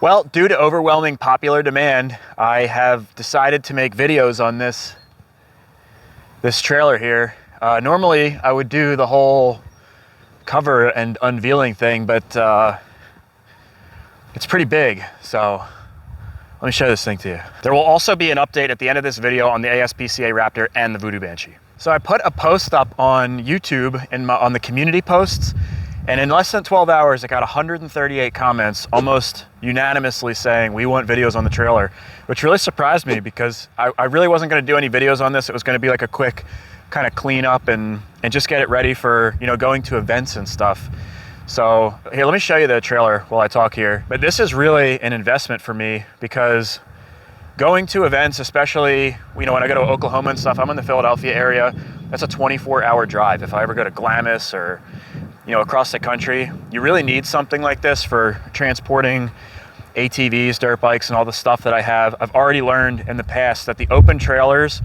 Well, due to overwhelming popular demand, I have decided to make videos on this trailer here. Normally, I would do the whole cover and unveiling thing, but it's pretty big, so let me show this thing to you. There will also be an update at the end of this video on the ASPCA Raptor and the Voodoo Banshee. So I put a post up on YouTube on the community posts, and in less than 12 hours, I got 138 comments, almost unanimously saying, we want videos on the trailer, which really surprised me because I really wasn't gonna do any videos on this. It was gonna be like a quick kind of clean up and just get it ready for, going to events and stuff. So here, let me show you the trailer while I talk here. But this is really an investment for me because going to events, especially, when I go to Oklahoma and stuff, I'm in the Philadelphia area, that's a 24-hour drive. If I ever go to Glamis or, across the country, you really need something like this for transporting ATVs, dirt bikes, and all the stuff that I have. I've already learned in the past that the open trailers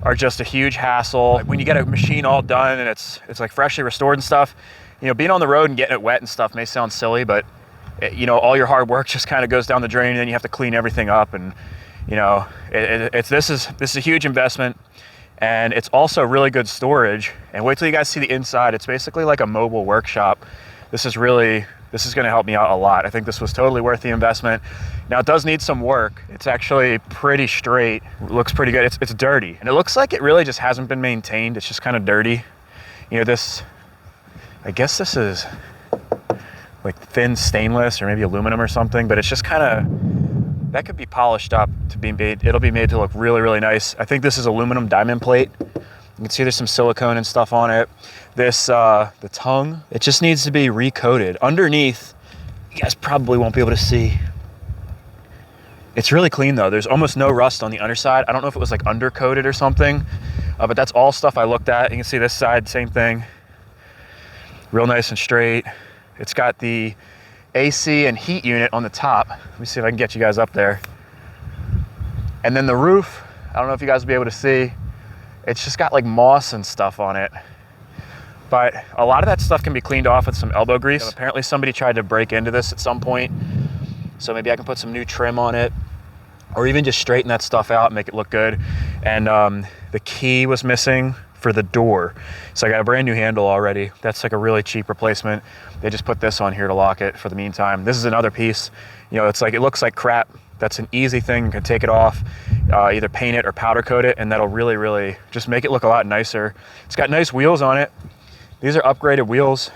are just a huge hassle. When you get a machine all done and it's like freshly restored and stuff, being on the road and getting it wet and stuff may sound silly, but all your hard work just kind of goes down the drain, and then you have to clean everything up. And this is a huge investment, and it's also really good storage. And wait till you guys see the inside. It's basically like a mobile workshop. This is going to help me out a lot. I think this was totally worth the investment. Now, it does need some work. It's actually pretty straight. It looks pretty good. It's dirty, and it looks like it really just hasn't been maintained. It's just kind of dirty. I guess this is like thin stainless or maybe aluminum or something, but it's just kind of, that could be polished up to be made. It'll be made to look really, really nice. I think this is aluminum diamond plate. You can see there's some silicone and stuff on it. The tongue, it just needs to be recoated. Underneath, you guys probably won't be able to see. It's really clean though. There's almost no rust on the underside. I don't know if it was like undercoated or something, but that's all stuff I looked at. You can see this side, same thing. Real nice and straight. It's got the AC and heat unit on the top. Let me see if I can get you guys up there. And then the roof, I don't know if you guys will be able to see, it's just got like moss and stuff on it. But a lot of that stuff can be cleaned off with some elbow grease. Apparently somebody tried to break into this at some point, so maybe I can put some new trim on it, or even just straighten that stuff out and make it look good. And the key was missing for the door, so I got a brand new handle already. That's like a really cheap replacement. They just put this on here to lock it for the meantime. This is another piece. It looks like crap. That's an easy thing. You can take it off, either paint it or powder coat it, and that'll really, really just make it look a lot nicer. It's got nice wheels on it. These are upgraded wheels.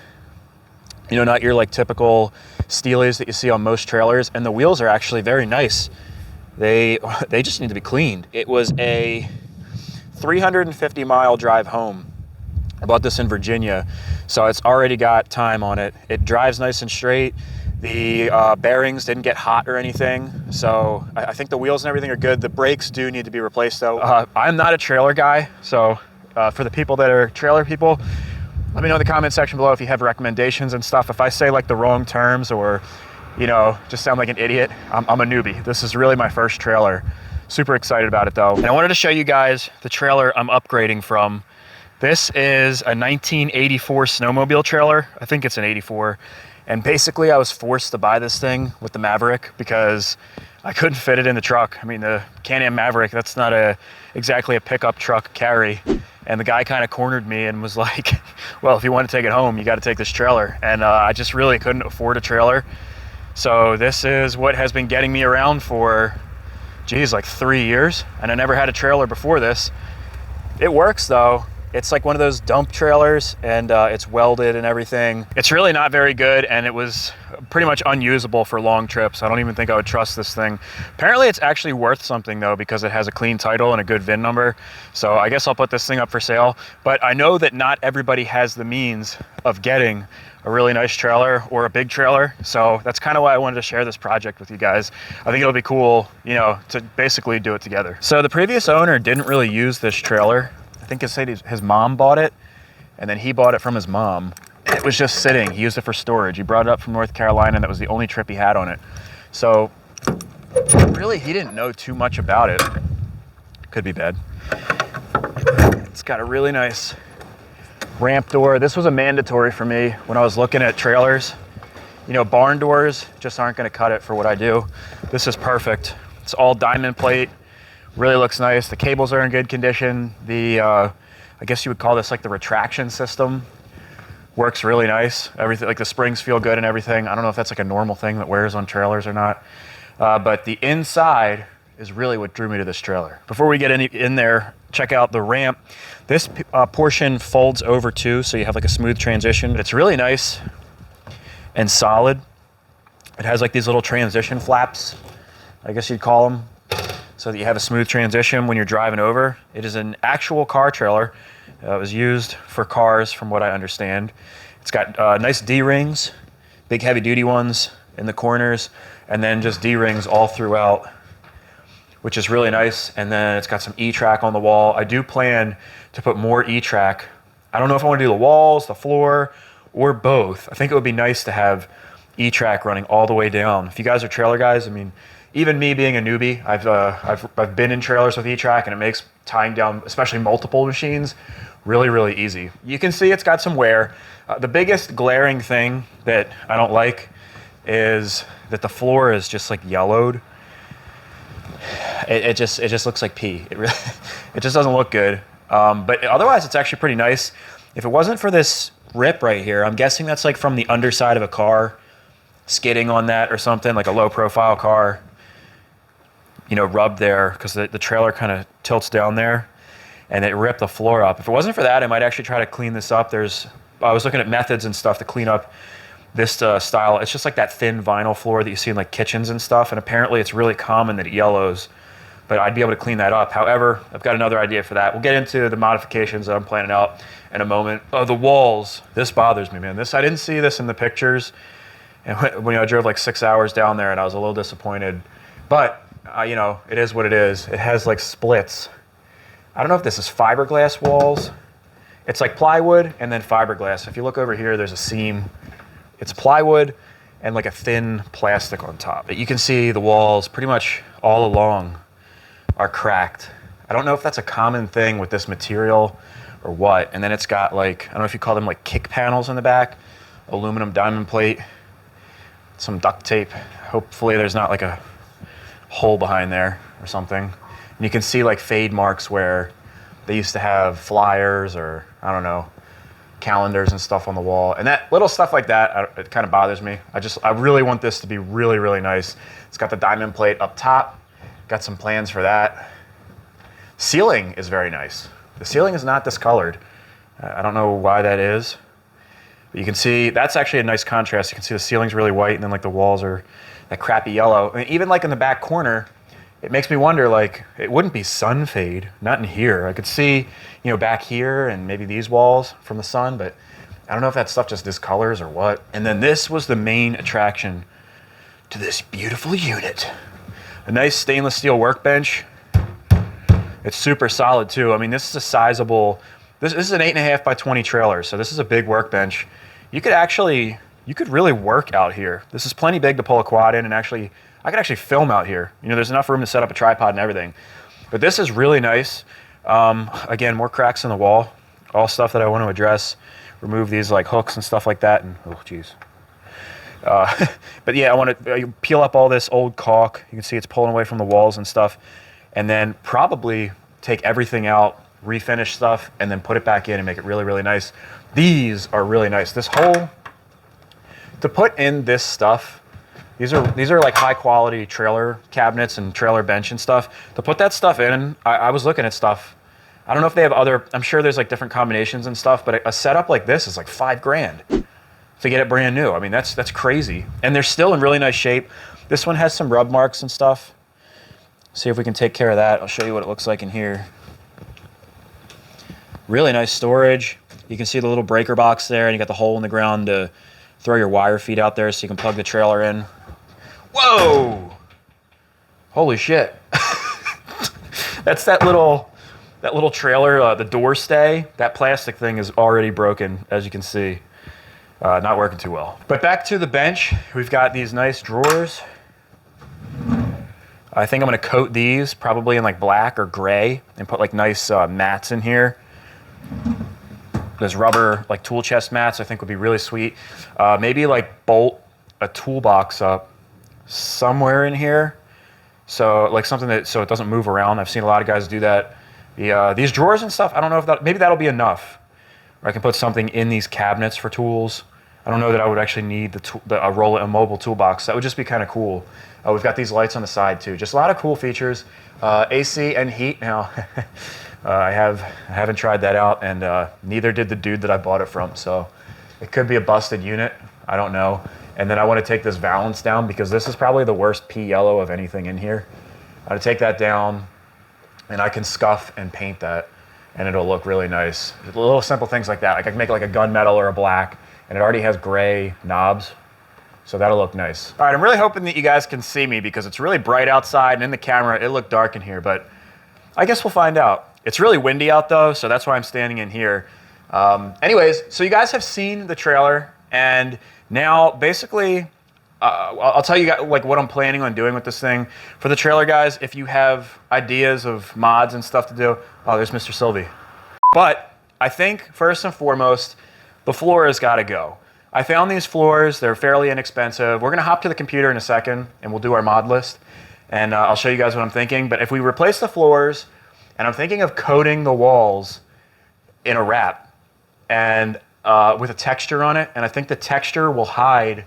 Not your like typical Steelies that you see on most trailers. And the wheels are actually very nice. They just need to be cleaned. It was a 350-mile drive home. I bought this in Virginia, so it's already got time on it. It drives nice and straight. The bearings didn't get hot or anything, so I think the wheels and everything are good. The brakes do need to be replaced though. I'm not a trailer guy, so for the people that are trailer people, let me know in the comment section below if you have recommendations and stuff. If I say like the wrong terms or just sound like an idiot, I'm a newbie. This is really my first trailer. Super excited about it though. And I wanted to show you guys the trailer I'm upgrading from. This is a 1984 snowmobile trailer. I think it's an 84. And basically I was forced to buy this thing with the Maverick because I couldn't fit it in the truck. I mean, the Can-Am Maverick, that's not exactly a pickup truck carry. And the guy kind of cornered me and was like, well, if you want to take it home, you got to take this trailer. And I just really couldn't afford a trailer. So this is what has been getting me around for, geez, like 3 years. And I never had a trailer before this. It works though. It's like one of those dump trailers, and it's welded and everything. It's really not very good, and it was pretty much unusable for long trips. I don't even think I would trust this thing. Apparently it's actually worth something though, because it has a clean title and a good VIN number. So I guess I'll put this thing up for sale. But I know that not everybody has the means of getting a really nice trailer or a big trailer. So that's kind of why I wanted to share this project with you guys. I think it'll be cool, to basically do it together. So the previous owner didn't really use this trailer. I think his mom bought it, and then he bought it from his mom. It was just sitting. He used it for storage. He brought it up from North Carolina, and that was the only trip he had on it. So really, he didn't know too much about it. Could be bad. It's got a really nice ramp door. This was a mandatory for me when I was looking at trailers. You know, barn doors just aren't gonna cut it for what I do. This is perfect. It's all diamond plate, really looks nice. The cables are in good condition. The, I guess you would call this like the retraction system. Works really nice. Everything, like the springs feel good and everything. I don't know if that's like a normal thing that wears on trailers or not. But the inside is really what drew me to this trailer. Before we get in there, check out the ramp. This portion folds over too, so you have like a smooth transition. It's really nice and solid. It has like these little transition flaps, I guess you'd call them, so that you have a smooth transition when you're driving over. It is an actual car trailer. It was used for cars from what I understand. It's got nice D-rings, big heavy duty ones in the corners, and then just D-rings all throughout, which is really nice. And then it's got some E-track on the wall. I do plan to put more E-track. I don't know if I want to do the walls, the floor, or both. I think it would be nice to have E-track running all the way down. If you guys are trailer guys, I mean, even me being a newbie, I've been in trailers with E-track, and it makes tying down, especially multiple machines, really, really easy. You can see it's got some wear. The biggest glaring thing that I don't like is that the floor is just like yellowed. It just looks like pee. It just doesn't look good. But otherwise, it's actually pretty nice. If it wasn't for this rip right here, I'm guessing that's like from the underside of a car, skidding on that or something, like a low profile car, you know, rubbed there, because the trailer kind of tilts down there and it ripped the floor up. If it wasn't for that, I might actually try to clean this up. I was looking at methods and stuff to clean up this style. It's just like that thin vinyl floor that you see in like kitchens and stuff, and apparently it's really common that it yellows, but I'd be able to clean that up. However, I've got another idea for that. We'll get into the modifications that I'm planning out in a moment. The walls, this bothers me, man. I didn't see this in the pictures, and when I drove like 6 hours down there, and I was a little disappointed, but you know, it is what it is. It has like splits. I don't know if this is fiberglass walls. It's like plywood and then fiberglass. If you look over here, there's a seam. It's plywood and like a thin plastic on top. But you can see the walls pretty much all along are cracked. I don't know if that's a common thing with this material or what. And then it's got like, I don't know if you call them like kick panels in the back, aluminum diamond plate, some duct tape. Hopefully there's not like a hole behind there or something. And you can see like fade marks where they used to have flyers or I don't know, calendars and stuff on the wall. And that little stuff like that, it kind of bothers me. I really want this to be really, really nice. It's got the diamond plate up top. Got some plans for that. Ceiling is very nice. The ceiling is not discolored. I don't know why that is. But you can see that's actually a nice contrast. You can see the ceiling's really white and then like the walls are that crappy yellow. I mean, even like in the back corner, it makes me wonder, like, it wouldn't be sun fade, not in here. I could see, you know, back here and maybe these walls from the sun, but I don't know if that stuff just discolors or what. And then this was the main attraction to this beautiful unit. A nice stainless steel workbench. It's super solid too. I mean, this is a sizable, this is an 8.5 by 20 trailer, so this is a big workbench. You could really work out here. This is plenty big to pull a quad in, and actually, I could actually film out here. You know, there's enough room to set up a tripod and everything. But this is really nice. Again, more cracks in the wall. All stuff that I want to address. Remove these like hooks and stuff like that. And oh, geez. But yeah, I want to peel up all this old caulk. You can see it's pulling away from the walls and stuff. And then probably take everything out, refinish stuff, and then put it back in and make it really, really nice. These are really nice. This whole, to put in this stuff, these are like high quality trailer cabinets and trailer bench and stuff. To put that stuff in, I was looking at stuff. I don't know if they have other, I'm sure there's like different combinations and stuff, but a setup like this is like $5,000 to get it brand new. I mean, that's crazy. And they're still in really nice shape. This one has some rub marks and stuff. See if we can take care of that. I'll show you what it looks like in here. Really nice storage. You can see the little breaker box there, and you got the hole in the ground to throw your wire feed out there so you can plug the trailer in. Whoa! Holy shit. That's that little trailer, the door stay. That plastic thing is already broken, as you can see. Not working too well. But back to the bench, we've got these nice drawers. I think I'm gonna coat these probably in like black or gray and put like nice mats in here. Those rubber like tool chest mats I think would be really sweet. Maybe like bolt a toolbox up somewhere in here. So like something that, so it doesn't move around. I've seen a lot of guys do that. These drawers and stuff, I don't know if that, maybe that'll be enough. Or I can put something in these cabinets for tools. I don't know that I would actually need a mobile toolbox. That would just be kind of cool. We've got these lights on the side too. Just a lot of cool features. AC and heat. Now, I haven't tried that out, and neither did the dude that I bought it from. So it could be a busted unit. I don't know. And then I want to take this valance down because this is probably the worst pea yellow of anything in here. I'm going to take that down, and I can scuff and paint that, and it'll look really nice. Little simple things like that. Like I can make like a gunmetal or a black, and it already has gray knobs, so that'll look nice. All right, I'm really hoping that you guys can see me because it's really bright outside, and in the camera, it looked dark in here, but I guess we'll find out. It's really windy out though, so that's why I'm standing in here. Anyways, so you guys have seen the trailer, and now basically, I'll tell you guys like what I'm planning on doing with this thing. For the trailer guys, if you have ideas of mods and stuff to do, oh, there's Mr. Sylvie. But I think first and foremost, the floor has got to go. I found these floors, they're fairly inexpensive. We're gonna hop to the computer in a second and we'll do our mod list. And I'll show you guys what I'm thinking. But if we replace the floors, and I'm thinking of coating the walls in a wrap and with a texture on it, and I think the texture will hide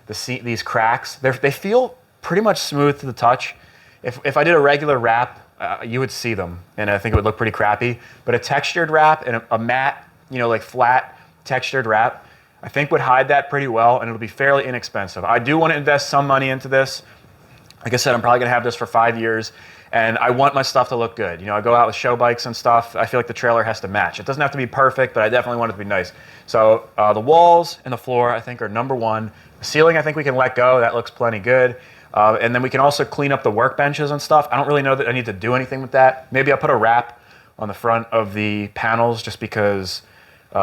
these cracks. They feel pretty much smooth to the touch. If I did a regular wrap, you would see them, and I think it would look pretty crappy. But a textured wrap and a matte, you know, like flat textured wrap, I think would hide that pretty well, and it'll be fairly inexpensive. I do want to invest some money into this. Like I said, I'm probably gonna have this for 5 years, and I want my stuff to look good. You know, I go out with show bikes and stuff. I feel like the trailer has to match. It doesn't have to be perfect, but I definitely want it to be nice. So the walls and the floor, I think, are number one. The ceiling, I think we can let go. That looks plenty good. And then we can also clean up the workbenches and stuff. I don't really know that I need to do anything with that. Maybe I'll put a wrap on the front of the panels just because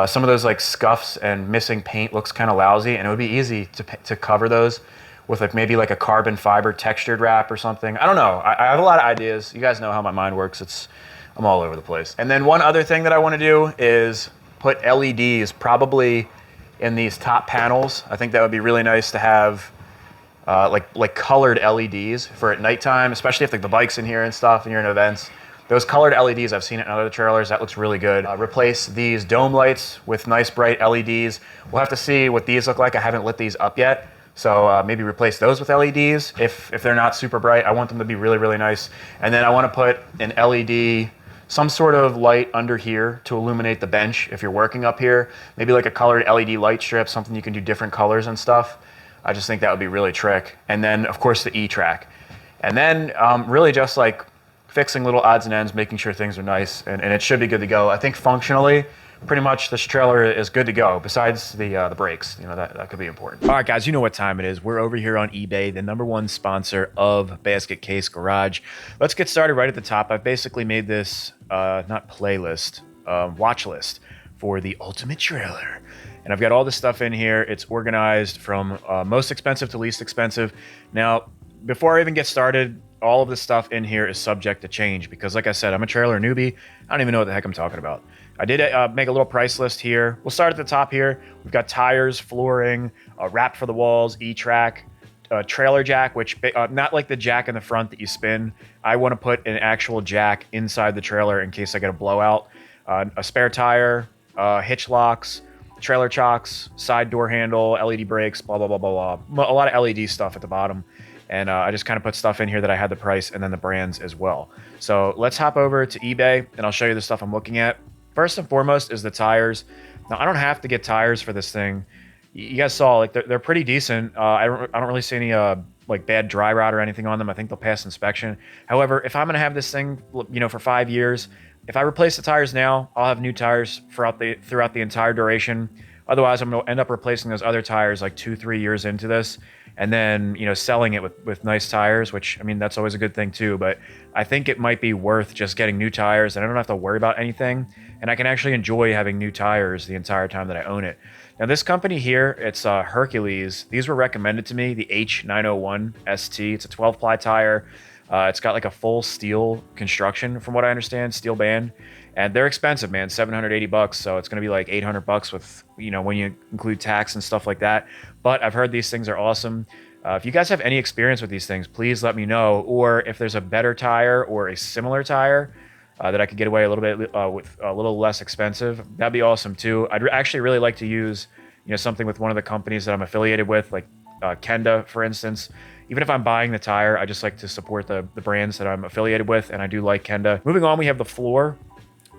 some of those like scuffs and missing paint looks kind of lousy, and it would be easy to cover those with like maybe like a carbon fiber textured wrap or something. I don't know. I have a lot of ideas. You guys know how my mind works. I'm all over the place. And then one other thing that I want to do is put LEDs probably in these top panels. I think that would be really nice to have like colored LEDs for at nighttime, especially if like the bike's in here and stuff and you're in events. Those colored LEDs, I've seen it in other trailers. That looks really good. Replace these dome lights with nice bright LEDs. We'll have to see what these look like. I haven't lit these up yet. So maybe replace those with LEDs if they're not super bright. I want them to be really, really nice. And then I want to put an LED, some sort of light under here to illuminate the bench if you're working up here. Maybe like a colored LED light strip, something you can do different colors and stuff. I just think that would be really trick. And then of course the E-track. And then really just like fixing little odds and ends, making sure things are nice, and it should be good to go. I think functionally, pretty much this trailer is good to go, besides the brakes. You know, that could be important. All right, guys, you know what time it is. We're over here on eBay, the #1 sponsor of Basket Case Garage. Let's get started right at the top. I've basically made this, not playlist, watch list for the ultimate trailer. And I've got all this stuff in here. It's organized from most expensive to least expensive. Now, before I even get started, all of this stuff in here is subject to change because, like I said, I'm a trailer newbie. I don't even know what the heck I'm talking about. I did make a little price list here. We'll start at the top here. We've got tires, flooring, wrap for the walls, E-track, trailer jack, which not like the jack in the front that you spin. I want to put an actual jack inside the trailer in case I get a blowout. A spare tire, hitch locks, trailer chocks, side door handle, LED brakes, blah, blah, blah, blah, blah. A lot of LED stuff at the bottom. And I just kind of put stuff in here that I had the price and then the brands as well. So let's hop over to eBay and I'll show you the stuff I'm looking at. First and foremost is the tires. Now I don't have to get tires for this thing. You guys saw like they're pretty decent. I don't really see any like bad dry rot or anything on them. I think they'll pass inspection. However, if I'm gonna have this thing, you know, for 5 years, if I replace the tires now, I'll have new tires throughout the entire duration. Otherwise, I'm gonna end up replacing those other tires like 2-3 years into this, and then, you know, selling it with nice tires, which, I mean, that's always a good thing too, but I think it might be worth just getting new tires and I don't have to worry about anything, and I can actually enjoy having new tires the entire time that I own it. Now this company here, it's Hercules. These were recommended to me, the H901 ST. It's a 12-ply tire. It's got like a full steel construction, from what I understand, steel band, and they're expensive, man. $780, so it's gonna be like $800 with, you know, when you include tax and stuff like that. But I've heard these things are awesome. If you guys have any experience with these things, please let me know. Or if there's a better tire or a similar tire that I could get away a little bit with a little less expensive, that'd be awesome too. I'd actually really like to use, you know, something with one of the companies that I'm affiliated with, like Kenda, for instance. Even if I'm buying the tire, I just like to support the brands that I'm affiliated with, and I do like Kenda. Moving on, we have the floor.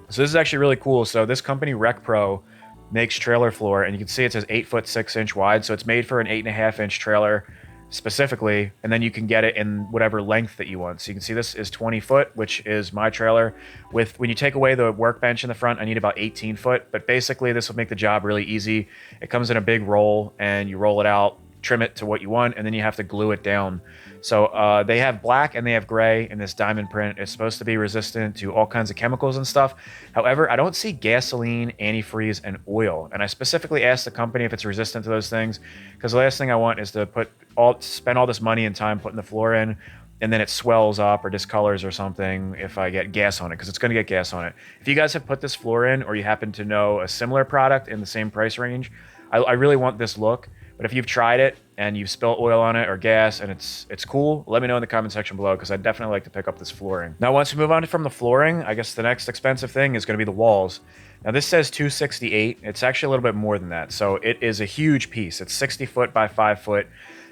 So this is actually really cool. So this company, Rec Pro, makes trailer floor, and you can see it says 8 foot 6 inch wide. So it's made for an 8.5 inch trailer specifically, and then you can get it in whatever length that you want. So you can see this is 20 foot, which is my trailer. With when you take away the workbench in the front, I need about 18 foot, but basically this will make the job really easy. It comes in a big roll, and you roll it out, trim it to what you want, and then you have to glue it down. So they have black and they have gray in this diamond print. It's supposed to be resistant to all kinds of chemicals and stuff. However, I don't see gasoline, antifreeze, and oil. And I specifically asked the company if it's resistant to those things, because the last thing I want is to spend all this money and time putting the floor in, and then it swells up or discolors or something if I get gas on it, because it's going to get gas on it. If you guys have put this floor in, or you happen to know a similar product in the same price range, I really want this look. But if you've tried it and you've spilled oil on it or gas and it's cool, let me know in the comment section below, because I'd definitely like to pick up this flooring. Now, once we move on from the flooring, I guess the next expensive thing is going to be the walls. Now, this says $268. It's actually a little bit more than that. So it is a huge piece. It's 60 foot by 5 foot,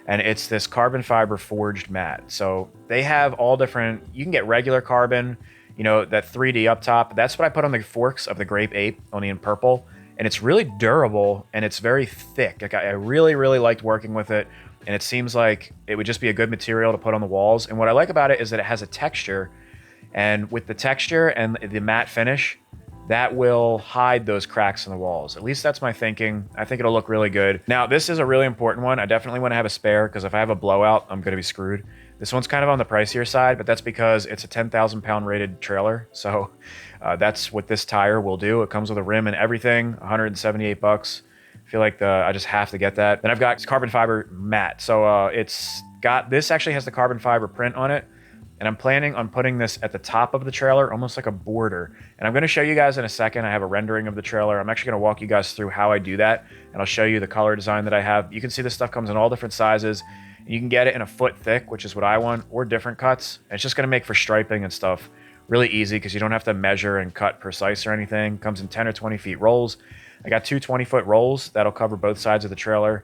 and it's this carbon fiber forged mat. So they have all different, you can get regular carbon, you know, that 3D up top. That's what I put on the forks of the Grape Ape, only in purple. And it's really durable, and it's very thick. Like, I really, really liked working with it, and it seems like it would just be a good material to put on the walls. And what I like about it is that it has a texture, and with the texture and the matte finish, that will hide those cracks in the walls. At least that's my thinking. I think it'll look really good. Now, this is a really important one. I definitely want to have a spare, because if I have a blowout, I'm going to be screwed. This one's kind of on the pricier side, but that's because it's a 10,000 pound rated trailer. So that's what this tire will do. It comes with a rim and everything, $178. I feel like I just have to get that. Then I've got carbon fiber mat. So this actually has the carbon fiber print on it. And I'm planning on putting this at the top of the trailer, almost like a border. And I'm going to show you guys in a second. I have a rendering of the trailer. I'm actually going to walk you guys through how I do that. And I'll show you the color design that I have. You can see this stuff comes in all different sizes. You can get it in a foot thick, which is what I want, or different cuts. And it's just going to make for striping and stuff really easy, because you don't have to measure and cut precise or anything. Comes in 10 or 20 feet rolls. I got two 20-foot rolls that'll cover both sides of the trailer.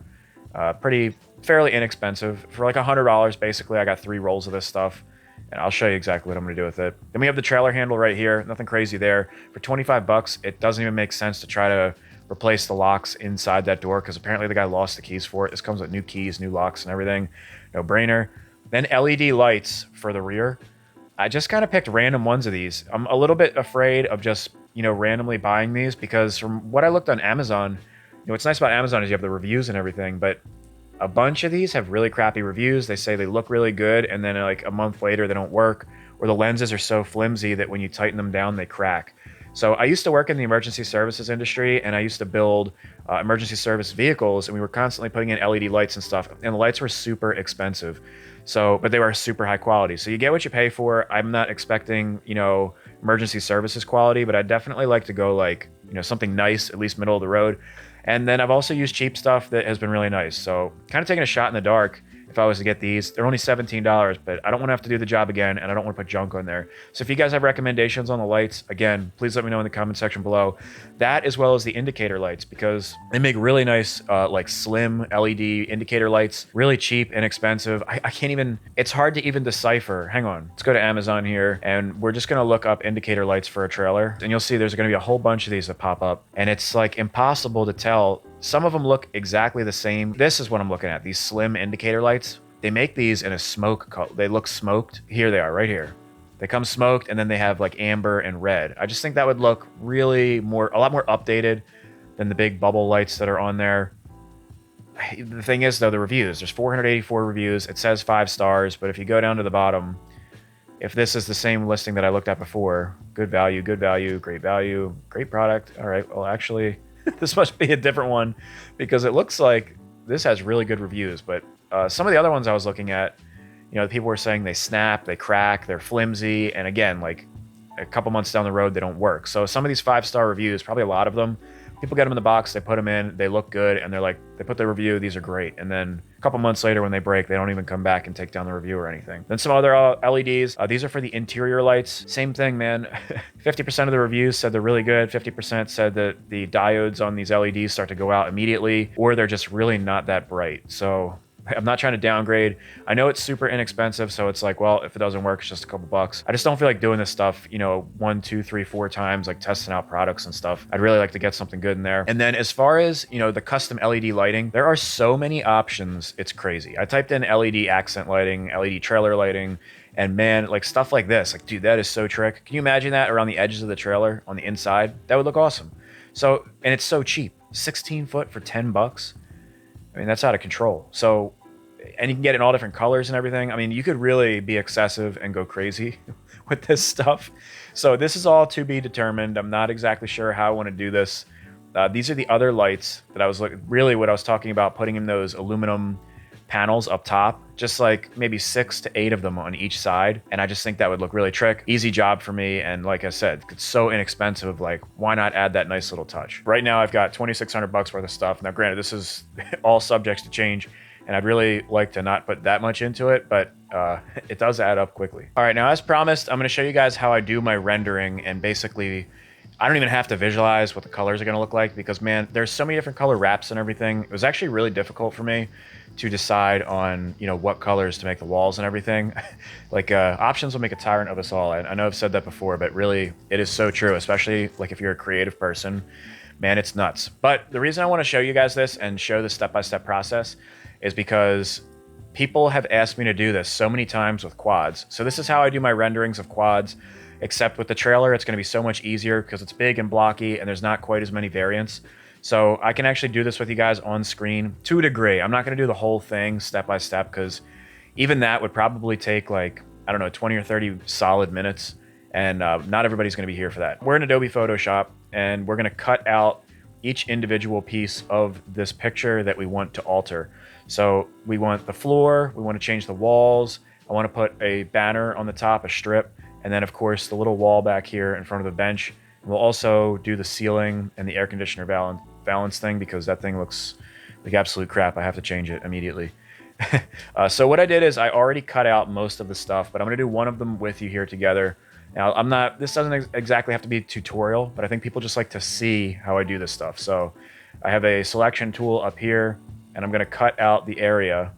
Fairly inexpensive. For like $100, basically, I got 3 rolls of this stuff. And I'll show you exactly what I'm going to do with it. Then we have the trailer handle right here. Nothing crazy there. For 25 bucks, it doesn't even make sense to try to replace the locks inside that door, because apparently the guy lost the keys for it. This comes with new keys, new locks, and everything. No brainer. Then LED lights for the rear. I just kind of picked random ones of these. I'm a little bit afraid of just, you know, randomly buying these, because from what I looked on Amazon, you know, what's nice about Amazon is you have the reviews and everything, but a bunch of these have really crappy reviews. They say they look really good, and then like a month later they don't work, or the lenses are so flimsy that when you tighten them down, they crack. So I used to work in the emergency services industry, and I used to build emergency service vehicles, and we were constantly putting in LED lights and stuff, and the lights were super expensive. So, but they were super high quality. So you get what you pay for. I'm not expecting, you know, emergency services quality, but I'd definitely like to go like, you know, something nice, at least middle of the road. And then I've also used cheap stuff that has been really nice. So kind of taking a shot in the dark. If I was to get these, they're only $17, but I don't want to have to do the job again, and I don't want to put junk on there. So if you guys have recommendations on the lights, again, please let me know in the comment section below. That, as well as the indicator lights, because they make really nice, like slim LED indicator lights, really cheap, inexpensive. I can't even, it's hard to even decipher. Hang on, let's go to Amazon here, and we're just going to look up indicator lights for a trailer, and you'll see there's going to be a whole bunch of these that pop up, and it's like impossible to tell. Some of them look exactly the same. This is what I'm looking at, these slim indicator lights. They make these in a smoke color. They look smoked. Here they are, right here. They come smoked, and then they have like amber and red. I just think that would look really a lot more updated than the big bubble lights that are on there. The thing is, though, the reviews. There's 484 reviews. It says 5 stars, but if you go down to the bottom, if this is the same listing that I looked at before, good value, great product. All right, well, actually, this must be a different one, because it looks like this has really good reviews, but some of the other ones I was looking at, You know, people were saying they snap, they crack, they're flimsy, and again, like a couple months down the road, they don't work. So some of these 5-star reviews, probably a lot of them, people get them in the box, they put them in, they look good, and they're like, they put their review, these are great. And then a couple months later when they break, they don't even come back and take down the review or anything. Then some other LEDs, these are for the interior lights. Same thing, man. 50% of the reviews said they're really good. 50% said that the diodes on these LEDs start to go out immediately, or they're just really not that bright. So I'm not trying to downgrade. I know it's super inexpensive, so it's like, well, if it doesn't work, it's just a couple bucks. I just don't feel like doing this stuff, you know, 1, 2, 3, 4 times, like testing out products and stuff. I'd really like to get something good in there. And then as far as, you know, the custom LED lighting, there are so many options. It's crazy. I typed in LED accent lighting, LED trailer lighting, and man, like stuff like this, like, dude, that is so trick. Can you imagine that around the edges of the trailer on the inside? That would look awesome. So, and it's so cheap, 16 foot for 10 bucks. I mean, that's out of control. So, and you can get it in all different colors and everything. I mean, you could really be excessive and go crazy with this stuff. So this is all to be determined. I'm not exactly sure how I want to do this. These are the other lights that I was really what I was talking about, putting in those aluminum panels up top, just like maybe 6 to 8 of them on each side. And I just think that would look really trick. Easy job for me. And like I said, it's so inexpensive. Like, why not add that nice little touch? Right now I've got 2,600 bucks worth of stuff. Now, granted, this is all subjects to change, and I'd really like to not put that much into it, but it does add up quickly. All right, now as promised, I'm gonna show you guys how I do my rendering, and basically, I don't even have to visualize what the colors are gonna look like because, man, there's so many different color wraps and everything. It was actually really difficult for me to decide on, you know, what colors to make the walls and everything. Like, options will make a tyrant of us all. I know I've said that before, but really, it is so true, especially like if you're a creative person. Man, it's nuts. But the reason I wanna show you guys this and show the step-by-step process is because people have asked me to do this so many times with quads. So this is how I do my renderings of quads, except with the trailer, it's gonna be so much easier because it's big and blocky and there's not quite as many variants. So I can actually do this with you guys on screen to a degree. I'm not gonna do the whole thing step by step because even that would probably take like, I don't know, 20 or 30 solid minutes. And not everybody's gonna be here for that. We're in Adobe Photoshop and we're gonna cut out each individual piece of this picture that we want to alter. So we want the floor, we want to change the walls, I want to put a banner on the top, a strip, and then of course the little wall back here in front of the bench. We'll also do the ceiling and the air conditioner Valance thing because that thing looks like absolute crap. I have to change it immediately. So what I did is I already cut out most of the stuff, but I'm going to do one of them with you here together. Now, this doesn't exactly have to be a tutorial, but I think people just like to see how I do this stuff. So I have a selection tool up here, and I'm going to cut out the area.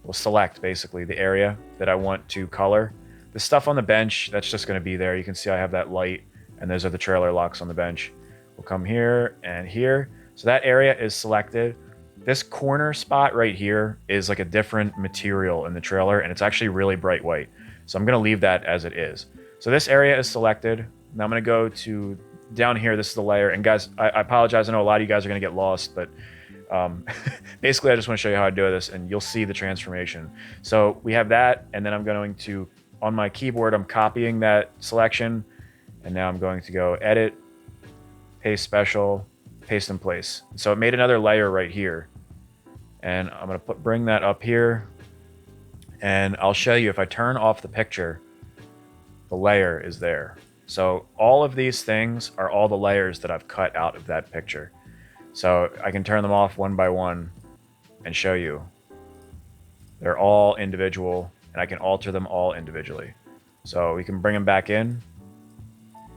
We'll select basically the area that I want to color. The stuff on the bench, that's just going to be there. You can see I have that light, and those are the trailer locks on the bench. We'll come here and here. So that area is selected. This corner spot right here is like a different material in the trailer, and it's actually really bright white. So I'm going to leave that as it is. So this area is selected. Now I'm going to go to down here. This is the layer. And guys, I apologize. I know a lot of you guys are going to get lost, but basically I just want to show you how I do this and you'll see the transformation. So we have that, and then I'm going to, on my keyboard, I'm copying that selection, and now I'm going to go edit, paste special, paste in place. So it made another layer right here, and I'm going to bring that up here, and I'll show you if I turn off the picture, the layer is there. So all of these things are all the layers that I've cut out of that picture. So I can turn them off one by one and show you. They're all individual, and I can alter them all individually. So we can bring them back in.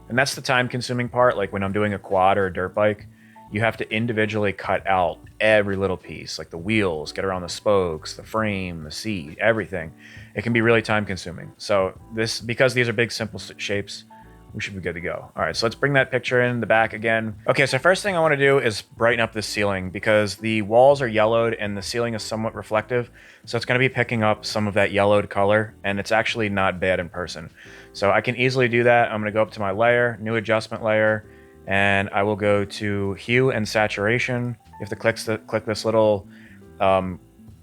And that's the time-consuming part. Like when I'm doing a quad or a dirt bike, you have to individually cut out every little piece, like the wheels, get around the spokes, the frame, the seat, everything. It can be really time-consuming. So because these are big, simple shapes, we should be good to go. All right, so let's bring that picture in the back again. Okay, so first thing I want to do is brighten up the ceiling because the walls are yellowed and the ceiling is somewhat reflective. So it's going to be picking up some of that yellowed color, and it's actually not bad in person. So I can easily do that. I'm going to go up to my layer, new adjustment layer, and I will go to hue and saturation. You have to click this little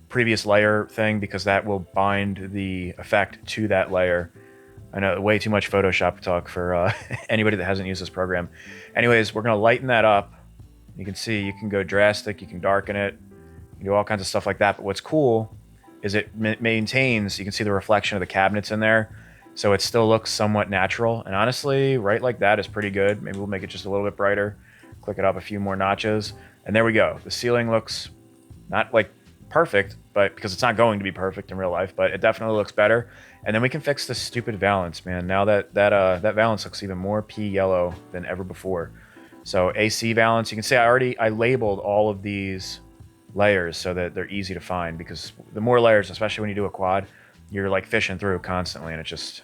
previous layer thing because that will bind the effect to that layer. I know, way too much Photoshop talk for anybody that hasn't used this program. Anyways, we're gonna lighten that up. You can see you can go drastic, you can darken it, you can do all kinds of stuff like that. But what's cool is it maintains, you can see the reflection of the cabinets in there. So it still looks somewhat natural. And honestly, right like that is pretty good. Maybe we'll make it just a little bit brighter. Click it up a few more notches. And there we go. The ceiling looks not like perfect, but because it's not going to be perfect in real life, but it definitely looks better. And then we can fix this stupid valance, man. Now that valance looks even more pea yellow than ever before. So AC valance, you can see I labeled all of these layers so that they're easy to find, because the more layers, especially when you do a quad, you're like fishing through constantly, and it's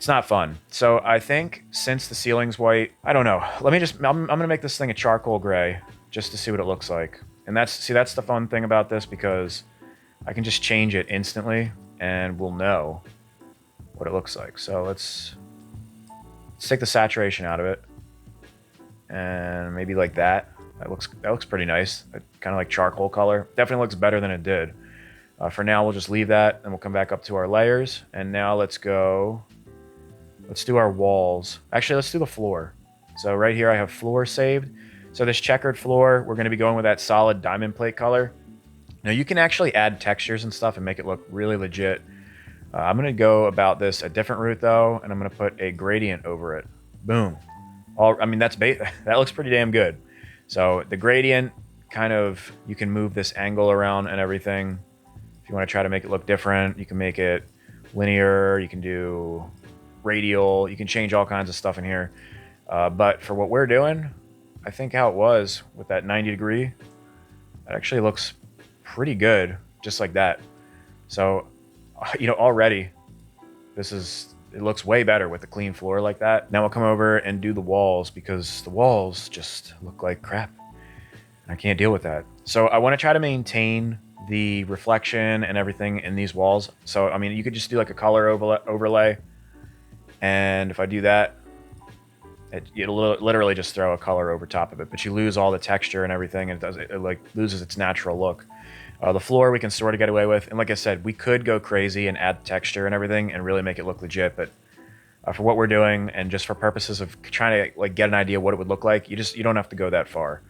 not fun. So I think since the ceiling's white, I don't know. I'm gonna make this thing a charcoal gray just to see what it looks like. And that's the fun thing about this, because I can just change it instantly and we'll know what it looks like. So let's take the saturation out of it, and maybe like that. That looks pretty nice. Kind of like charcoal color. Definitely looks better than it did. For now, we'll just leave that, and we'll come back up to our layers. And now let's do our walls. Actually, let's do the floor. So right here, I have floor saved. So this checkered floor, we're going to be going with that solid diamond plate color. Now you can actually add textures and stuff and make it look really legit. I'm going to go about this a different route though, and I'm going to put a gradient over it. Boom. That looks pretty damn good. So the gradient, kind of, you can move this angle around and everything. If you want to try to make it look different, you can make it linear, you can do radial, you can change all kinds of stuff in here. But for what we're doing, I think how it was with that 90 degree, that actually looks pretty good, just like that. So, already it looks way better with the clean floor like that. Now we'll come over and do the walls, because the walls just look like crap. And I can't deal with that. So I want to try to maintain the reflection and everything in these walls. So, I mean, you could just do like a color overlay. And if I do that, it'll literally just throw a color over top of it, but you lose all the texture and everything, and it like loses its natural look. The floor we can sort of get away with, and like I said, we could go crazy and add texture and everything and really make it look legit, but for what we're doing and just for purposes of trying to like get an idea what it would look like, you don't have to go that far.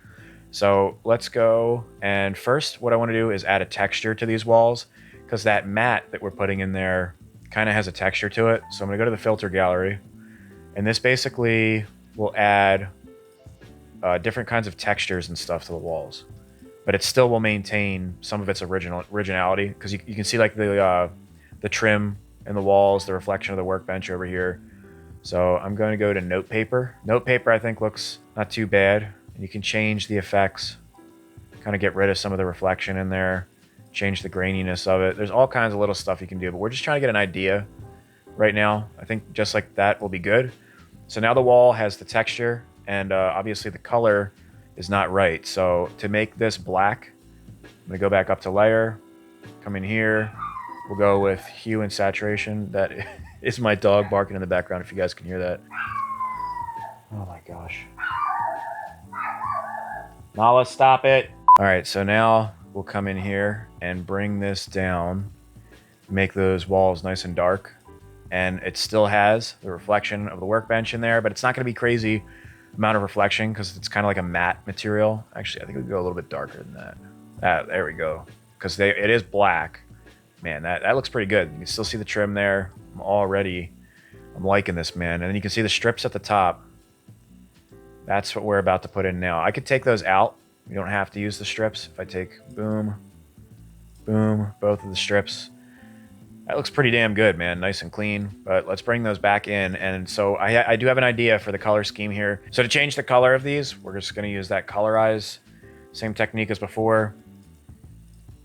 So let's go, and first what I want to do is add a texture to these walls, because that matte that we're putting in there kind of has a texture to it. So I'm going to go to the filter gallery, and this basically will add different kinds of textures and stuff to the walls, but it still will maintain some of its originality, because you can see like the trim in the walls, the reflection of the workbench over here. So I'm going to go to note paper. Note paper I think looks not too bad. And you can change the effects, kind of get rid of some of the reflection in there, change the graininess of it. There's all kinds of little stuff you can do, but we're just trying to get an idea right now. I think just like that will be good. So now the wall has the texture, and obviously the color is not right. So to make this black, I'm gonna go back up to layer, come in here, we'll go with hue and saturation. That is my dog barking in the background, if you guys can hear that. Oh my gosh. Nala, stop it. All right, so now we'll come in here and bring this down, make those walls nice and dark. And it still has the reflection of the workbench in there, but it's not going to be crazy amount of reflection because it's kind of like a matte material. Actually, I think we'll go a little bit darker than that. There we go. Because it is black. Man, that looks pretty good. You can still see the trim there. I'm liking this, man. And then you can see the strips at the top. That's what we're about to put in now. I could take those out. You don't have to use the strips. If I take boom, boom, both of the strips. That looks pretty damn good, man. Nice and clean. But let's bring those back in. And so I do have an idea for the color scheme here. So to change the color of these, we're just going to use that colorize. Same technique as before.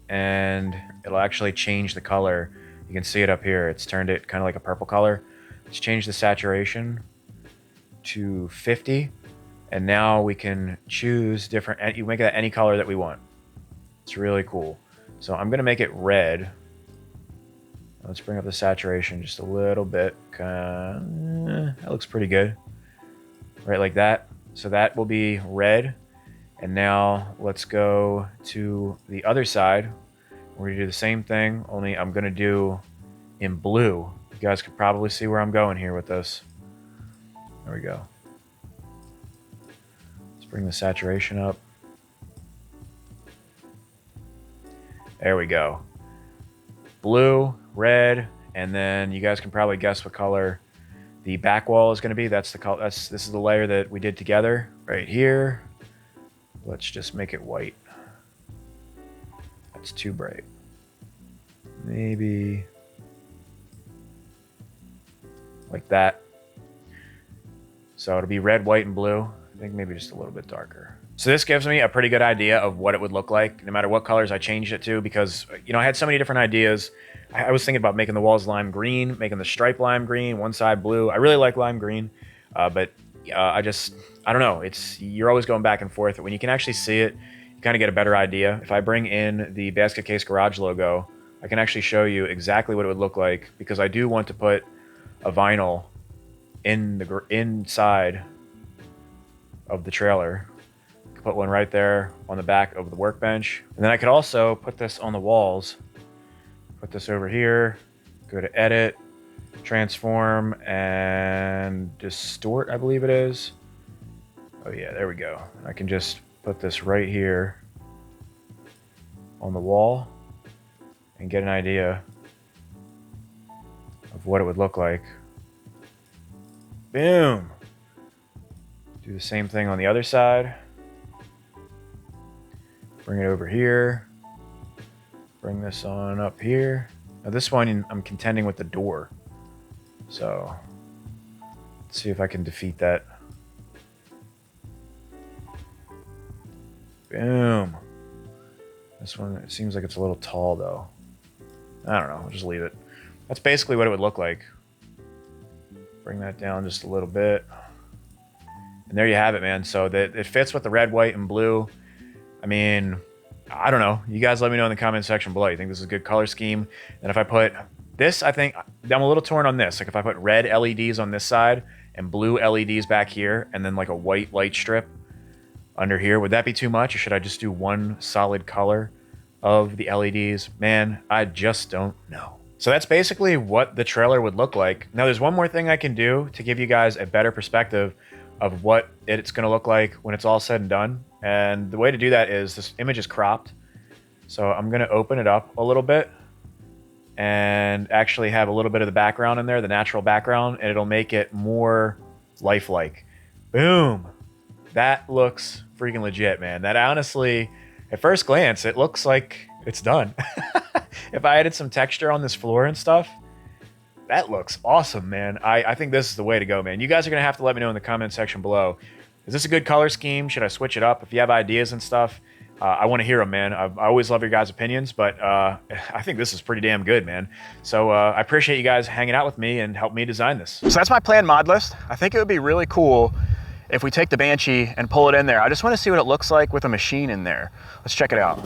And it'll actually change the color. You can see it up here. It's turned it kind of like a purple color. Let's change the saturation to 50. And now we can choose different, you make that any color that we want. It's really cool. So I'm going to make it red. Let's bring up the saturation just a little bit. That looks pretty good. Right like that. So that will be red. And now let's go to the other side. We're going to do the same thing, only I'm going to do in blue. You guys can probably see where I'm going here with this. There we go. Let's bring the saturation up. There we go. blue, red, and then you guys can probably guess what color the back wall is going to be. That's the color. This is the layer that we did together right here. Let's just make it white. That's too bright. Maybe like that. So it'll be red, white, and blue. I think maybe just a little bit darker. So this gives me a pretty good idea of what it would look like, no matter what colors I changed it to, because, you know, I had so many different ideas. I was thinking about making the walls lime green, making the stripe lime green, one side blue. I really like lime green, but I don't know. You're always going back and forth. When you can actually see it, you kind of get a better idea. If I bring in the Basket Case Garage logo, I can actually show you exactly what it would look like, because I do want to put a vinyl in the inside of the trailer. Put one right there on the back of the workbench. And then I could also put this on the walls. Put this over here, go to edit, transform, and distort, I believe it is. Oh yeah, there we go. I can just put this right here on the wall and get an idea of what it would look like. Boom. Do the same thing on the other side. Bring it over here. Bring this on up here. Now this one, I'm contending with the door. So let's see if I can defeat that. Boom. This one, it seems like it's a little tall though. I don't know, I'll just leave it. That's basically what it would look like. Bring that down just a little bit. And there you have it, man. So that it fits with the red, white, and blue. I mean, I don't know. You guys let me know in the comment section below. You think this is a good color scheme? And if I put this, I think I'm a little torn on this. Like if I put red LEDs on this side and blue LEDs back here, and then like a white light strip under here, would that be too much? Or should I just do one solid color of the LEDs? Man, I just don't know. So that's basically what the trailer would look like. Now there's one more thing I can do to give you guys a better perspective of what it's gonna look like when it's all said and done. And the way to do that is this image is cropped. So I'm gonna open it up a little bit and actually have a little bit of the background in there, the natural background, and it'll make it more lifelike. Boom. That looks freaking legit, man. That honestly, at first glance, it looks like it's done. If I added some texture on this floor and stuff, that looks awesome, man. I think this is the way to go, man. You guys are going to have to let me know in the comment section below. Is this a good color scheme? Should I switch it up? If you have ideas and stuff, I want to hear them, man. I always love your guys' opinions, but I think this is pretty damn good, man. So I appreciate you guys hanging out with me and help me design this. So that's my planned mod list. I think it would be really cool if we take the Banshee and pull it in there. I just want to see what it looks like with a machine in there. Let's check it out.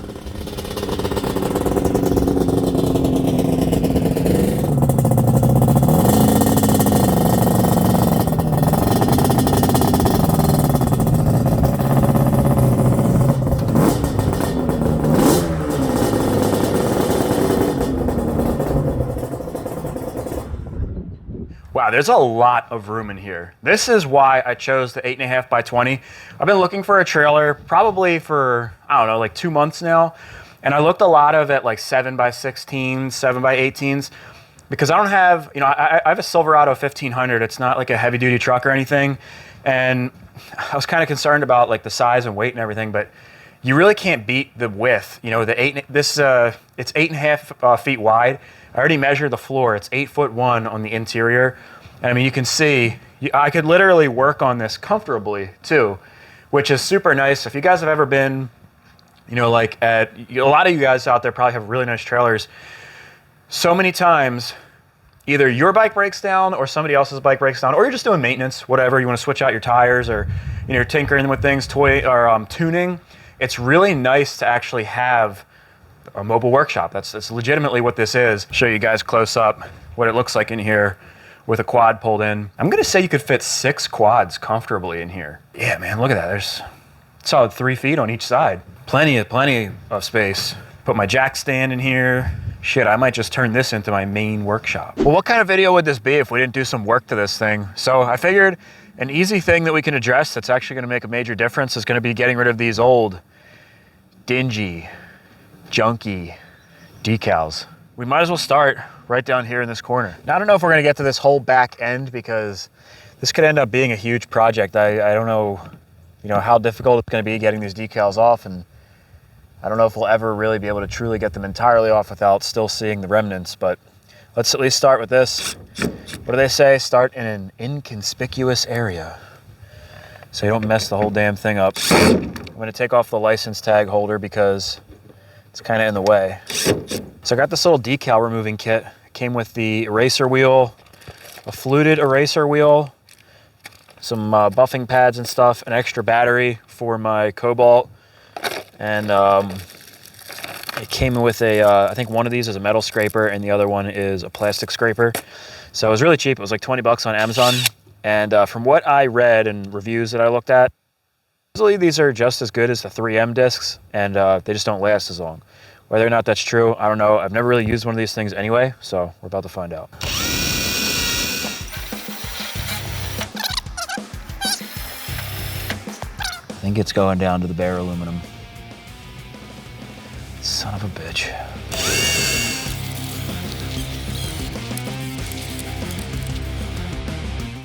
Wow, there's a lot of room in here. This is why I chose the 8.5 by 20. I've been looking for a trailer probably for, I don't know, like 2 months now. And I looked a lot of at like 7 by 16s, 7 by 18s, because I don't have, you know, I have a Silverado 1500. It's not like a heavy duty truck or anything. And I was kind of concerned about like the size and weight and everything, but you really can't beat the width. You know, it's 8.5 feet wide. I already measured the floor. It's 8'1" on the interior. And I mean, you can see, I could literally work on this comfortably too, which is super nice. If you guys have ever been, you know, like a lot of you guys out there probably have really nice trailers. So many times, either your bike breaks down or somebody else's bike breaks down, or you're just doing maintenance, whatever. You want to switch out your tires, or you know, you're tinkering with things, tuning. It's really nice to actually have a mobile workshop. That's legitimately what this is. Show you guys close up what it looks like in here with a quad pulled in. I'm gonna say you could fit 6 quads comfortably in here. Yeah, man, look at that. There's a solid 3 feet on each side. Plenty of space. Put my jack stand in here. Shit, I might just turn this into my main workshop. Well, what kind of video would this be if we didn't do some work to this thing? So I figured an easy thing that we can address that's actually gonna make a major difference is gonna be getting rid of these old, dingy, junky decals. we might as well start right down here in this corner. Now, I don't know if we're gonna get to this whole back end because this could end up being a huge project. I don't know, how difficult it's gonna be getting these decals off, and I don't know if we'll ever really be able to truly get them entirely off without still seeing the remnants, but let's at least start with this. What do they say? Start in an inconspicuous area, so you don't mess the whole damn thing up. I'm gonna take off the license tag holder because it's kind of in the way. So I got this little decal removing kit. It came with the eraser wheel, a fluted eraser wheel, some buffing pads and stuff, an extra battery for my Cobalt, and it came with a, I think one of these is a metal scraper and the other one is a plastic scraper. So it was really cheap. It was like 20 bucks on Amazon. And from what I read and reviews that I looked at, usually these are just as good as the 3M discs, and they just don't last as long. Whether or not that's true, I don't know. I've never really used one of these things anyway, so we're about to find out. I think it's going down to the bare aluminum. Son of a bitch.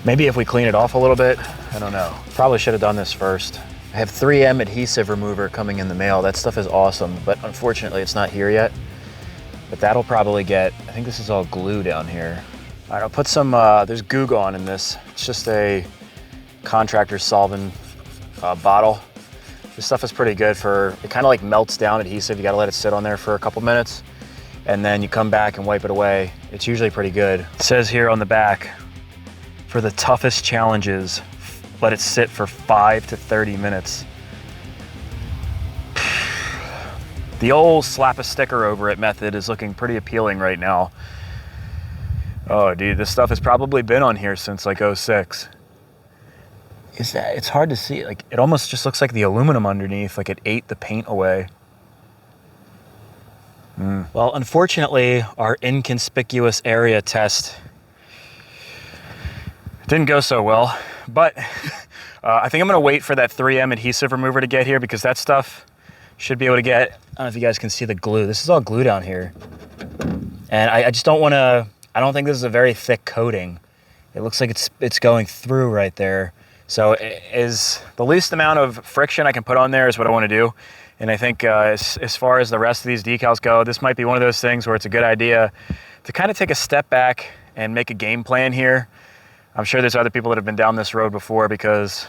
Maybe if we clean it off a little bit, I don't know. Probably should have done this first. I have 3M adhesive remover coming in the mail. That stuff is awesome, but unfortunately it's not here yet. But that'll probably get, I think this is all glue down here. All right, I'll put some, there's Goo Gone in this. It's just a contractor solvent bottle. This stuff is pretty good for, it kind of like melts down adhesive. You gotta let it sit on there for a couple minutes and then you come back and wipe it away. It's usually pretty good. It says here on the back, for the toughest challenges, let it sit for 5 to 30 minutes. The old slap a sticker over it method is looking pretty appealing right now. Oh dude, this stuff has probably been on here since like 06. It's hard to see. Like, it almost just looks like the aluminum underneath, like it ate the paint away. Well, unfortunately, our inconspicuous area test didn't go so well, but I think I'm gonna wait for that 3M adhesive remover to get here because that stuff should be able to get, I don't know if you guys can see the glue. This is all glue down here. And I just don't wanna, I don't think this is a very thick coating. It looks like it's going through right there. So is the least amount of friction I can put on there is what I wanna do. And I think as far as the rest of these decals go, this might be one of those things where it's a good idea to kind of take a step back and make a game plan here. I'm sure there's other people that have been down this road before because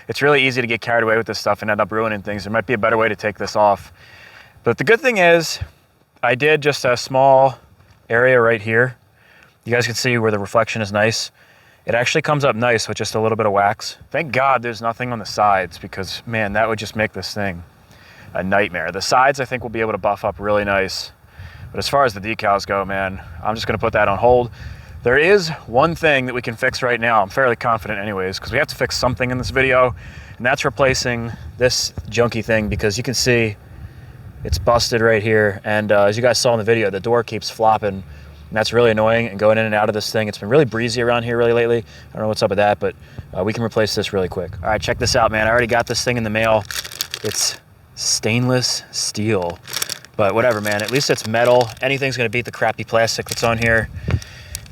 it's really easy to get carried away with this stuff and end up ruining things. There might be a better way to take this off. But the good thing is I did just a small area right here. You guys can see where the reflection is nice. It actually comes up nice with just a little bit of wax. Thank God there's nothing on the sides because, man, that would just make this thing a nightmare. The sides, I think, will be able to buff up really nice. But as far as the decals go, man, I'm just gonna put that on hold. There is one thing that we can fix right now. I'm fairly confident anyways, because we have to fix something in this video, and that's replacing this junky thing because you can see it's busted right here. And as you guys saw in the video, the door keeps flopping. And that's really annoying and going in and out of this thing. It's been really breezy around here really lately. I don't know what's up with that, but we can replace this really quick. All right, check this out, man. I already got this thing in the mail. It's stainless steel, but whatever, man. At least it's metal. Anything's gonna beat the crappy plastic that's on here.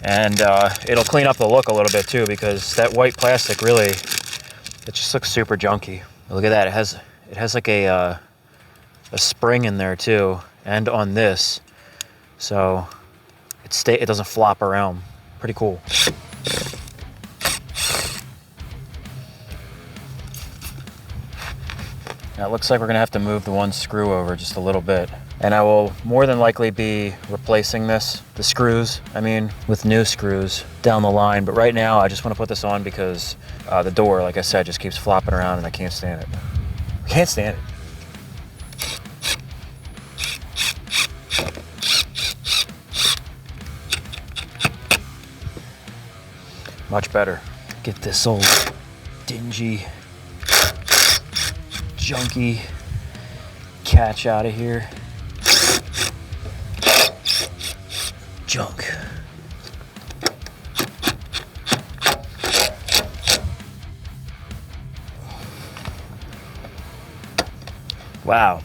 And it'll clean up the look a little bit too, because that white plastic really, it just looks super junky. Look at that, it has like a spring in there too, and on this. So it doesn't flop around. Pretty cool. Now it looks like we're gonna have to move the one screw over just a little bit. And I will more than likely be replacing the screws, with new screws down the line. But right now I just wanna put this on because the door, like I said, just keeps flopping around and I can't stand it. I can't stand it. Much better. Get this old dingy, junky catch out of here. Junk. Wow.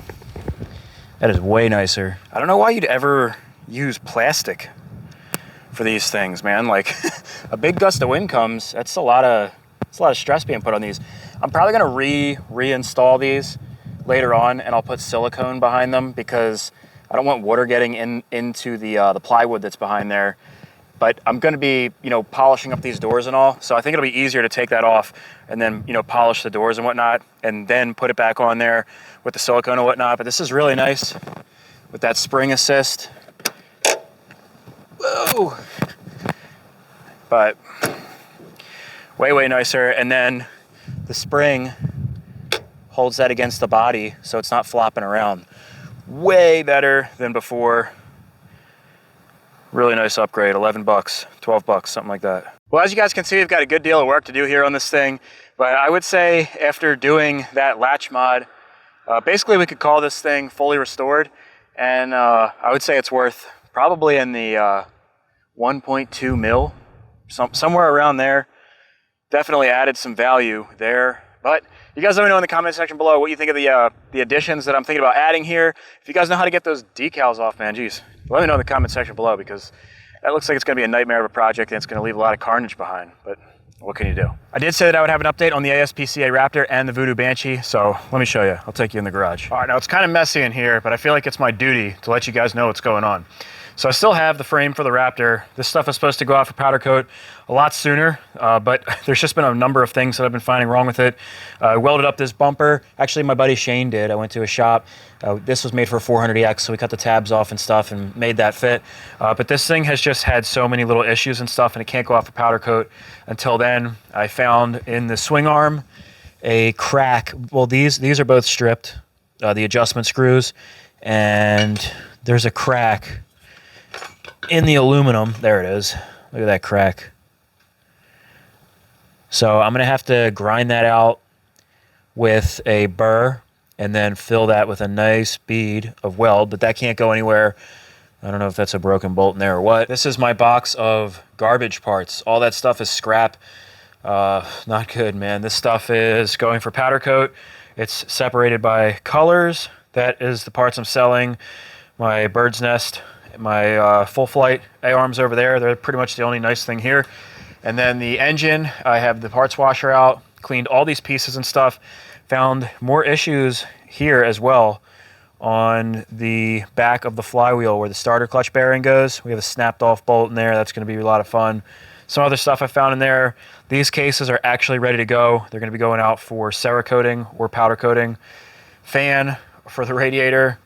That is way nicer. I don't know why you'd ever use plastic for these things, man. Like a big gust of wind comes, that's a lot of stress being put on these. I'm probably gonna reinstall these later on, and I'll put silicone behind them because I don't want water getting into the plywood that's behind there. But I'm gonna be, you know, polishing up these doors and all, so I think it'll be easier to take that off and then, you know, polish the doors and whatnot, and then put it back on there with the silicone and whatnot. But this is really nice with that spring assist. Whoa! But way nicer, and then the spring holds that against the body so it's not flopping around. Way better than before. Really nice upgrade, 11 bucks, 12 bucks, something like that. Well, as you guys can see, we've got a good deal of work to do here on this thing, but I would say after doing that latch mod, basically we could call this thing fully restored, and I would say it's worth probably in the 1.2 mil, somewhere around there. Definitely added some value there. But you guys let me know in the comment section below what you think of the additions that I'm thinking about adding here. If you guys know how to get those decals off, man, geez, let me know in the comment section below, because that looks like it's going to be a nightmare of a project, and it's going to leave a lot of carnage behind. But what can you do? I did say that I would have an update on the ASPCA Raptor and the Voodoo Banshee, so let me show you. I'll take you in the garage. All right, now it's kind of messy in here, but I feel like it's my duty to let you guys know what's going on. So I still have the frame for the Raptor. This stuff is supposed to go out for powder coat a lot sooner, but there's just been a number of things that I've been finding wrong with it. I welded up this bumper. Actually, my buddy Shane did. I went to a shop. This was made for a 400EX, so we cut the tabs off and stuff and made that fit. But this thing has just had so many little issues and stuff, and it can't go out for powder coat until then. I found in the swing arm a crack. Well, these are both stripped, the adjustment screws, and there's a crack in the aluminum. There it is. Look at that crack. So I'm gonna have to grind that out with a burr and then fill that with a nice bead of weld, but that can't go anywhere. I don't know if that's a broken bolt in there or what. This is my box of garbage parts. All that stuff is scrap. Not good, man. This stuff is going for powder coat. It's separated by colors. That is the parts I'm selling. My bird's nest, my full flight A-arms over there, they're pretty much the only nice thing here. And then the engine, I have the parts washer out, cleaned all these pieces and stuff, found more issues here as well on the back of the flywheel where the starter clutch bearing goes. We have a snapped off bolt in there. That's going to be a lot of fun. Some other stuff I found in there. These cases are actually ready to go. They're going to be going out for Cerakoting or powder coating. Fan for the radiator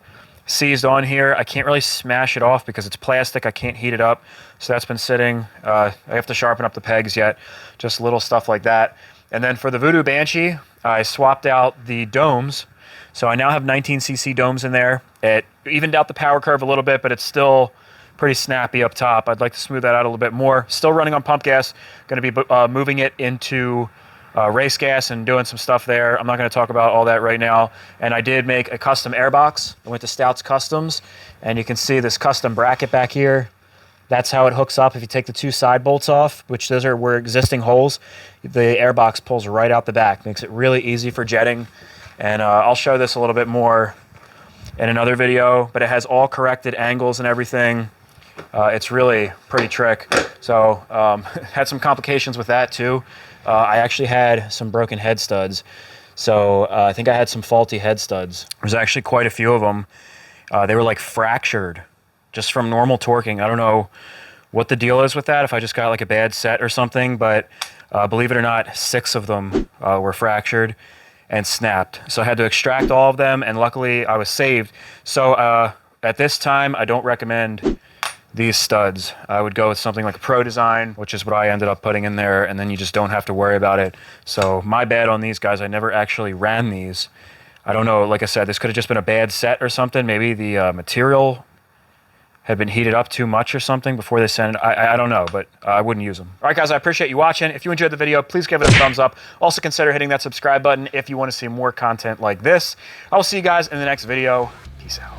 seized on here. I can't really smash it off because it's plastic. I can't heat it up, so that's been sitting. I have to sharpen up the pegs yet, just little stuff like that. And then for the Voodoo Banshee, I swapped out the domes, so I now have 19cc domes in there. It evened out the power curve a little bit, but it's still pretty snappy up top. I'd like to smooth that out a little bit more. Still running on pump gas. Going to be moving it into race gas and doing some stuff there. I'm not going to talk about all that right now. And I did make a custom airbox. I went to Stout's Customs, and you can see this custom bracket back here. That's how it hooks up. If you take the two side bolts off, which those are where existing holes, the airbox pulls right out the back. Makes it really easy for jetting. And I'll show this a little bit more in another video, but it has all corrected angles and everything. It's really pretty trick. So had some complications with that too. I actually had some broken head studs. So I think I had some faulty head studs. There's actually quite a few of them. They were like fractured just from normal torquing. I don't know what the deal is with that, if I just got like a bad set or something, but believe it or not, 6 of them were fractured and snapped. So I had to extract all of them, and luckily I was saved. So at this time, I don't recommend these studs. I would go with something like a Pro Design, which is what I ended up putting in there, and then you just don't have to worry about it. So my bad on these guys. I never actually ran these. I don't know, like I said, this could have just been a bad set or something. Maybe the material had been heated up too much or something before they sent it. I don't know, but I wouldn't use them. All right, guys, I appreciate you watching. If you enjoyed the video, please give it a thumbs up. Also consider hitting that subscribe button if you want to see more content like this. I will see you guys in the next video. Peace out.